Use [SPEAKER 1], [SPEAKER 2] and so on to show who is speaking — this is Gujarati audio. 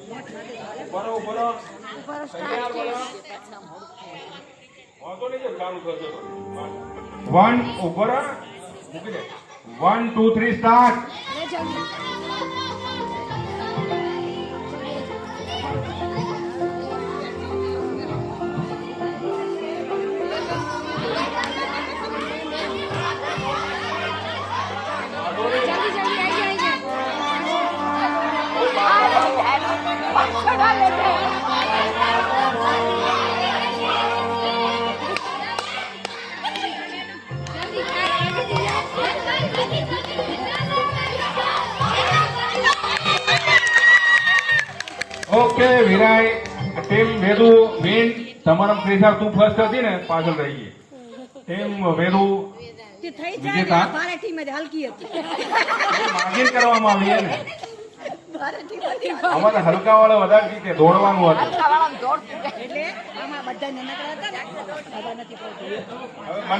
[SPEAKER 1] બરો બરો તૈયાર બરો વાતો નહીં જો ચાલુ કરજો 1 ઉપર મૂકી દે 1 2 3 સ્ટાર્ટ ઓકે વિરાય ટીમ વેદુ વિન તમારા ક્રિશા તું ફર્સ્ટ હતી ને પાછળ રહી ગઈ ટીમ વેદુ વિજેતા
[SPEAKER 2] હલકી હતી
[SPEAKER 1] માગીર કરવામાં આવી ને અમારે હલકા વાળા વધારે કે દોડવાનું હતું
[SPEAKER 2] એટલે આમાં બધા નાના હતા ને બધા નથી